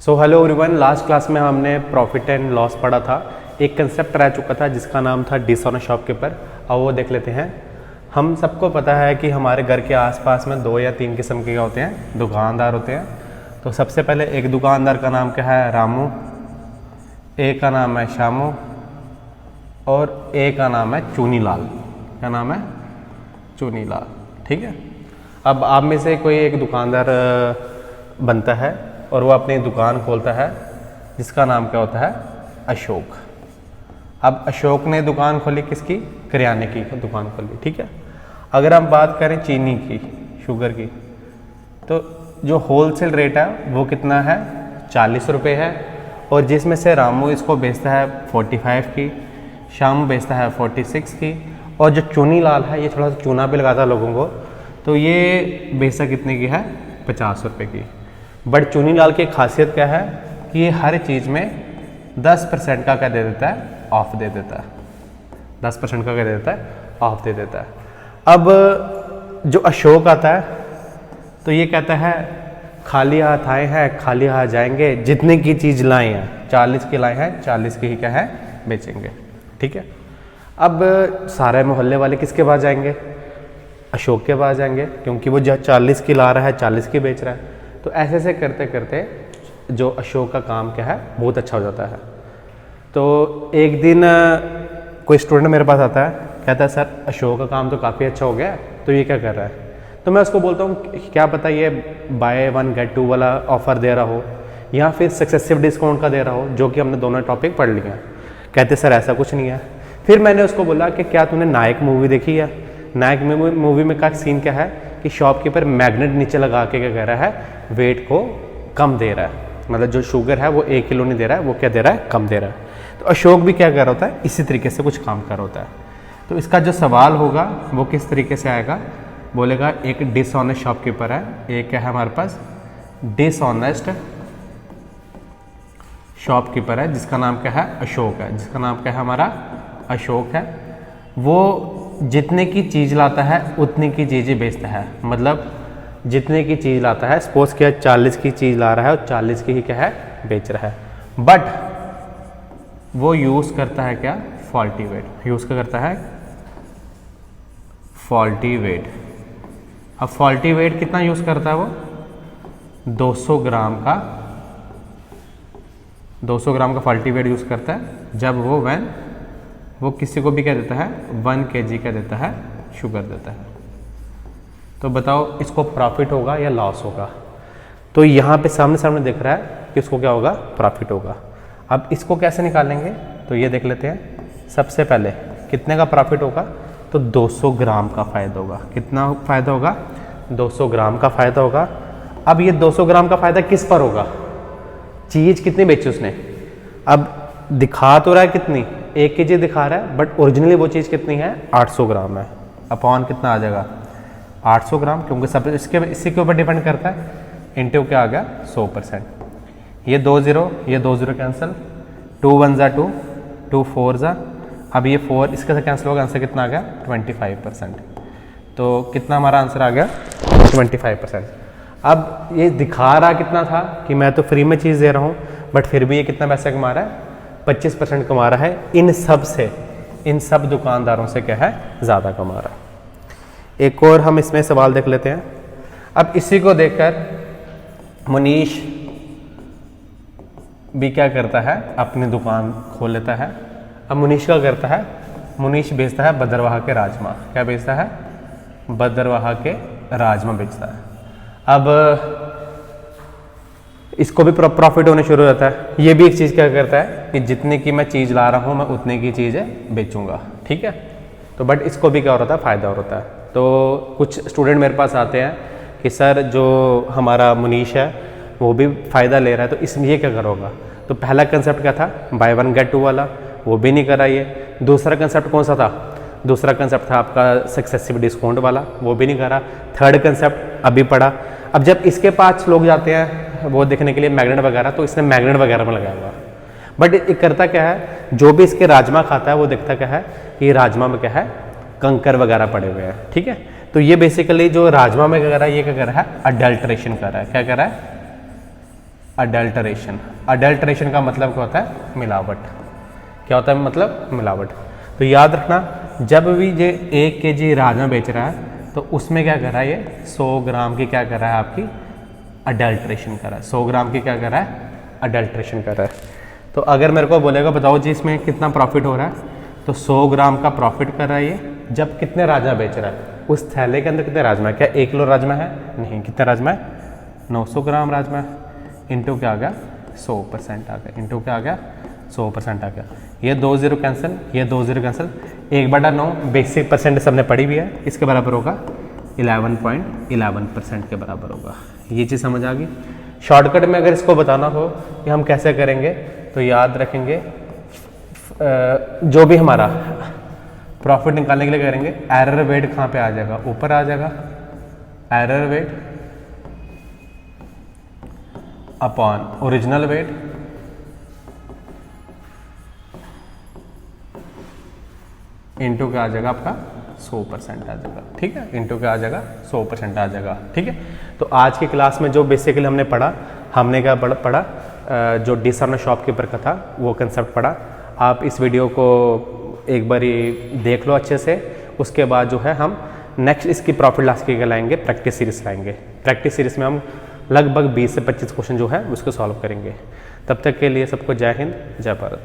So hello everyone, last class में हमने profit and loss पढ़ा था। एक कंसेप्ट रह चुका था जिसका नाम था डिसऑनेस्ट शॉपकीपर। अब वो देख लेते हैं। हम सबको पता है कि हमारे घर के आसपास में 2 या 3 किस्म के होते हैं, दुकानदार होते हैं। तो सबसे पहले एक दुकानदार का नाम क्या है, रामू, एक का नाम है श्यामू और एक का नाम है चूनीलाल। क्या नाम है? चूनीलाल। ठीक है। अब आप में से कोई एक दुकानदार बनता है और वो अपनी दुकान खोलता है जिसका नाम क्या होता है, अशोक। अब अशोक ने दुकान खोली किसकी? किराने की दुकान खोली। ठीक है। अगर हम बात करें चीनी की, शुगर की, तो जो होलसेल रेट है वो कितना है? 40 रुपये है। और जिसमें से रामू इसको बेचता है 45 की, श्यामू बेचता है 46 की, और जो चूनीलाल है ये थोड़ा सा चूना भी लगाता है लोगों को, तो ये बेचता कितने की है? 50 रुपये की। बट चूनीलाल की खासियत क्या है कि ये हर चीज़ में 10% का क्या दे देता है? ऑफ दे देता है। 10% का क्या दे देता है? ऑफ दे देता है। अब जो अशोक आता है तो ये कहता है खाली हाथ आए हैं, खाली हाथ जाएंगे, जितने की चीज़ लाए हैं 40 की लाए हैं, 40 की ही क्या है? बेचेंगे। ठीक है। अब सारे मोहल्ले वाले किसके पास जाएंगे? अशोक के पास जाएंगे, क्योंकि वो जो 40 की ला रहा है 40 की बेच रहा है। तो ऐसे ऐसे करते करते जो अशोक का काम क्या है, बहुत अच्छा हो जाता है। तो एक दिन कोई स्टूडेंट मेरे पास आता है, कहता है सर अशोक का काम तो काफ़ी अच्छा हो गया, तो ये क्या कर रहा है? तो मैं उसको बोलता हूँ क्या पता ये बाय 1 गेट 2 वाला ऑफ़र दे रहा हो या फिर सक्सेसिव डिस्काउंट का दे रहा हो, जो कि हमने दोनों टॉपिक पढ़ लिए हैं। कहते सर ऐसा कुछ नहीं है। फिर मैंने उसको बोला कि क्या तूने नायक मूवी देखी है? नायक मूवी में का सीन क्या है कि शॉपकीपर मैग्नेट नीचे लगा के क्या कह रहा है, वेट को कम दे रहा है। मतलब जो शुगर है वो 1 किलो नहीं दे रहा है, वो क्या दे रहा है? कम दे रहा है। तो अशोक भी क्या कर रहा होता है? इसी तरीके से कुछ काम कर रहा होता है। तो इसका जो सवाल होगा वो किस तरीके से आएगा? बोलेगा एक डिसऑनेस्ट शॉपकीपर है, एक क्या है हमारे पास? डिसऑनेस्ट शॉपकीपर है जिसका नाम क्या है? अशोक है। जिसका नाम क्या है? हमारा अशोक है। वो जितने की चीज़ लाता है उतनी की चीज़ें बेचता है। मतलब जितने की चीज़ लाता है, सपोज किया 40 की चीज़ ला रहा है और 40 की ही क्या है? बेच रहा है। बट वो यूज़ करता है क्या? Faulty wait. यूज़ क्या करता है? Faulty weight. अब फॉल्टी वेट कितना यूज़ करता है वो? 200 ग्राम का 200 ग्राम का फॉल्टी वेट यूज़ करता है। जब वो किसी को भी क्या देता है? 1 kg का देता है, शुगर देता है। तो बताओ इसको प्रॉफिट होगा या लॉस होगा? तो यहाँ पे सामने सामने दिख रहा है कि इसको क्या होगा? प्रॉफिट होगा। अब इसको कैसे निकालेंगे? तो ये देख लेते हैं। सबसे पहले कितने का प्रॉफिट होगा? तो 200 ग्राम का फ़ायदा होगा। कितना फ़ायदा होगा? 200 ग्राम का फ़ायदा होगा। अब ये 200 ग्राम का फ़ायदा किस पर होगा? चीज़ कितनी बेची उसने? अब दिखा तो रहा है कितनी? 1 kg दिखा रहा है, बट ओरिजिनली वो चीज़ कितनी है? 800 ग्राम है। अपॉन कितना आ जाएगा? 800 ग्राम, क्योंकि सब इसी के ऊपर डिपेंड करता है। इंटू क्या आ गया? 100%। ये 2 0, ये 2 0 कैंसिल, 2 1 ज़ा 2, 2 4 ज़ा, अब ये 4 इसके से कैंसिल होगा। आंसर कितना आ गया? 25%। तो कितना हमारा आंसर आ गया? 25%। अब ये दिखा रहा कितना था कि मैं तो फ्री में चीज़ दे रहा हूँ, बट फिर भी ये कितना पैसा कमा रहा है? 25% कमा रहा है। इन सब दुकानदारों से क्या है? ज़्यादा कमा रहा है। एक और हम इसमें सवाल देख लेते हैं। अब इसी को देखकर मुनीश भी क्या करता है? अपनी दुकान खोल लेता है। अब मुनीश क्या करता है? मुनीश बेचता है भद्रवाह के राजमा। क्या बेचता है? भद्रवाह के राजमा बेचता है। अब इसको भी प्रॉफिट होने शुरू हो जाता है। ये भी एक चीज़ क्या करता है कि जितने की मैं चीज़ ला रहा हूँ मैं उतने की चीज़ें बेचूंगा। ठीक है। तो बट इसको भी क्या हो रहा था? फ़ायदा हो रहा है। तो कुछ स्टूडेंट मेरे पास आते हैं कि सर जो हमारा मुनीश है वो भी फ़ायदा ले रहा है, तो इसमें ये क्या करोगा? तो पहला कंसेप्ट क्या था? बाय 1 गेट 2 वाला, वो भी नहीं करा ये। दूसरा कंसेप्ट कौन सा था? दूसरा कंसेप्ट था आपका सक्सेसिव डिस्काउंट वाला, वो भी नहीं करा। थर्ड कंसेप्ट अभी पढ़ा। अब जब इसके पास लोग जाते हैं वो देखने के लिए मैग्नेट वगैरह, तो इसने मैग्नेट वगैरह में लगाया हुआ। बट ये करता क्या है? जो भी इसके राजमा खाता है वो देखता क्या है कि राजमा में क्या है? कंकर वगैरह पड़े हुए हैं। ठीक है। तो ये बेसिकली जो राजमा में क्या कर रहा है? ये क्या कर रहा है? अडल्ट्रेशन कर रहा है। क्या कर रहा है? अडल्टरेशन। अडल्टरेशन का मतलब क्या होता है? मिलावट। क्या होता है मतलब? मिलावट। तो याद रखना, जब भी ये 1 kg राजमा बेच रहा है तो उसमें क्या कर रहा है? ये 100 ग्राम की क्या कर रहा है? आपकी अडल्ट्रेशन कर रहा है। 100 ग्राम की क्या कर रहा है? अडल्ट्रेशन कर रहा है। तो अगर मेरे को बोलेगा बताओ जी इसमें कितना प्रॉफिट हो रहा है, तो 100 ग्राम का प्रॉफिट कर रहा है ये। जब कितने राजमा बेच रहा है? उस थैले के अंदर कितने राजमा है? क्या 1 किलो राजमा है? नहीं। कितना राजमा है? 900 ग्राम राजमा है। इंटू क्या आ गया? 100% आ गया। इंटू क्या आ गया? 100% आ गया। ये 2 0 कैंसिल, ये 2 0 कैंसिल। 1/9 बेसिक परसेंट सबने पढ़ी भी है, इसके बराबर होगा 11.11% के बराबर होगा। ये चीज़ समझ आ गई। शॉर्टकट में अगर इसको बताना हो कि हम कैसे करेंगे, तो याद रखेंगे जो भी हमारा प्रॉफिट निकालने के लिए करेंगे, एरर वेट कहाँ पे आ जाएगा? ऊपर आ जाएगा। Error weight upon original weight into क्या आ जाएगा? आपका 100% आ जाएगा। ठीक है, इंटू क्या आ जाएगा? 100% आ जाएगा। ठीक है, तो आज की क्लास में जो बेसिकली हमने पढ़ा, हमने क्या पढ़ा? जो डिसऑनर शॉपकीपर का था वो कंसेप्ट पढ़ा। आप इस वीडियो को एक बारी देख लो अच्छे से। उसके बाद जो है हम नेक्स्ट इसकी प्रॉफिट लॉस की लाएंगे, प्रैक्टिस सीरीज लाएंगे। प्रैक्टिस सीरीज में हम लगभग 20 से 25 क्वेश्चन जो है उसको सॉल्व करेंगे। तब तक के लिए सबको जय हिंद, जय भारत।